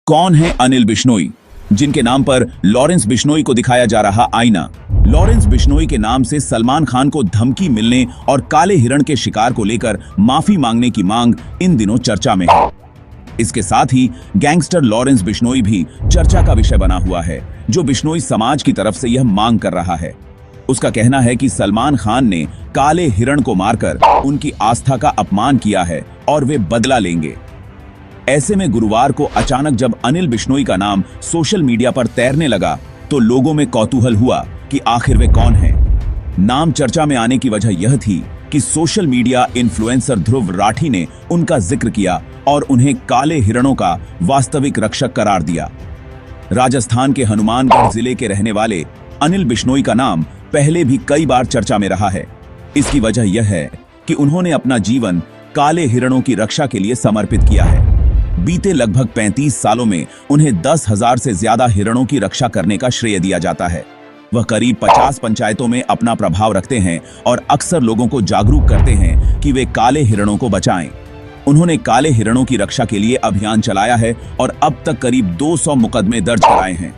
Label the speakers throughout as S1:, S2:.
S1: कौन है अनिल बिश्नोई, जिनके नाम पर लॉरेंस बिश्नोई को दिखाया जा रहा आईना? लॉरेंस बिश्नोई के नाम से सलमान खान को धमकी मिलने और काले हिरण के शिकार को लेकर माफी मांगने की मांग इन दिनों चर्चा में है। इसके साथ ही गैंगस्टर लॉरेंस बिश्नोई भी चर्चा का विषय बना हुआ है, जो बिश्नोई समाज की तरफ से यह मांग कर रहा है। उसका कहना है कि सलमान खान ने काले हिरण को मारकर उनकी आस्था का अपमान किया है और वे बदला लेंगे। ऐसे में गुरुवार को अचानक जब अनिल बिश्नोई का नाम सोशल मीडिया पर तैरने लगा तो लोगों में कौतूहल हुआ कि आखिर वे कौन हैं। नाम चर्चा में आने की वजह यह थी कि social media influencer Dhruv Rathee ने उनका जिक्र किया और उन्हें काले हिरणों का वास्तविक रक्षक करार दिया। राजस्थान के हनुमानगढ़ जिले के रहने वाले अनिल बिश्नोई का नाम पहले भी कई बार चर्चा में रहा है। इसकी वजह यह है कि उन्होंने अपना जीवन काले हिरणों की रक्षा के लिए समर्पित किया है। बीते लगभग 35 सालों में उन्हें 10,000 से ज्यादा हिरणों की रक्षा करने का श्रेय दिया जाता है। वह करीब 50 पंचायतों में अपना प्रभाव रखते हैं और अक्सर लोगों को जागरूक करते हैं कि वे काले हिरणों को बचाएं। उन्होंने काले हिरणों की रक्षा के लिए अभियान चलाया है और अब तक करीब 200 मुकदमे दर्ज कराए हैं।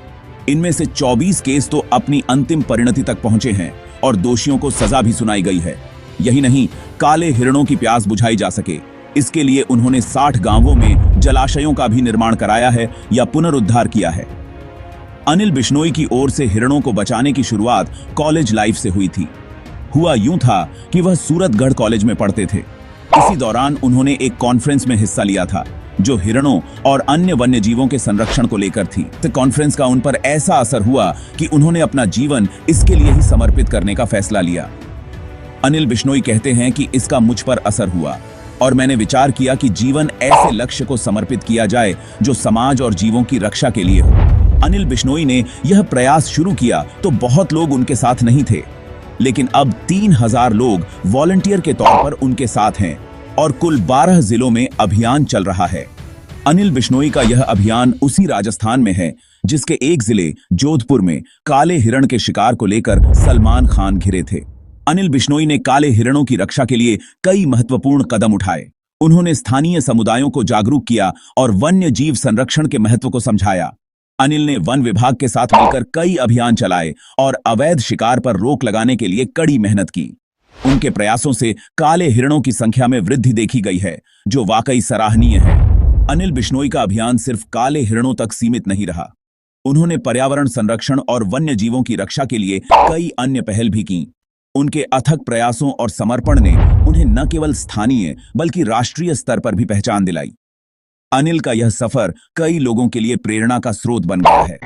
S1: इनमें से 24 केस तो अपनी अंतिम परिणति तक पहुंचे हैं और दोषियों को सजा भी सुनाई गई है। यही नहीं, काले हिरणों की प्यास बुझाई जा सके, इसके लिए उन्होंने 60 गांवों में जलाशयों का भी निर्माण कराया है या पुनरुद्धार किया है। अनिल बिश्नोई की ओर से हिरणों को बचाने की शुरुआत कॉलेज लाइफ से हुई थी। हुआ यूं था कि वह सूरतगढ़ कॉलेज में पढ़ते थे। इसी दौरान उन्होंने एक कॉन्फ्रेंस में हिस्सा लिया था जो हिरणों और अन्य वन्य जीवों के संरक्षण को लेकर थी। कॉन्फ्रेंस का उन पर ऐसा असर हुआ कि उन्होंने अपना जीवन इसके लिए ही समर्पित करने का फैसला लिया। अनिल बिश्नोई कहते हैं कि इसका मुझ पर असर हुआ और मैंने विचार किया कि जीवन ऐसे लक्ष्य को समर्पित किया जाए जो समाज और जीवों की रक्षा के लिए हो। अनिल बिश्नोई ने यह प्रयास शुरू किया तो बहुत लोग उनके साथ नहीं थे, लेकिन अब 3,000 लोग वॉलंटियर के तौर पर उनके साथ हैं और कुल 12 जिलों में अभियान चल रहा है। अनिल बिश्नोई का यह अभियान उसी राजस्थान में है जिसके एक जिले जोधपुर में काले हिरण के शिकार को लेकर सलमान खान घिरे थे। अनिल बिश्नोई ने काले हिरणों की रक्षा के लिए कई महत्वपूर्ण कदम उठाए। उन्होंने स्थानीय समुदायों को जागरूक किया और वन्य जीव संरक्षण के महत्व को समझाया। अनिल ने वन विभाग के साथ मिलकर कई अभियान चलाए और अवैध शिकार पर रोक लगाने के लिए कड़ी मेहनत की। उनके प्रयासों से काले हिरणों की संख्या में वृद्धि देखी गई है, जो वाकई सराहनीय है। अनिल बिश्नोई का अभियान सिर्फ काले हिरणों तक सीमित नहीं रहा। उन्होंने पर्यावरण संरक्षण और वन्य जीवों की रक्षा के लिए कई अन्य पहल भी की। उनके अथक प्रयासों और समर्पण ने उन्हें न केवल स्थानीय बल्कि राष्ट्रीय स्तर पर भी पहचान दिलाई। अनिल का यह सफर कई लोगों के लिए प्रेरणा का स्रोत बन गया है।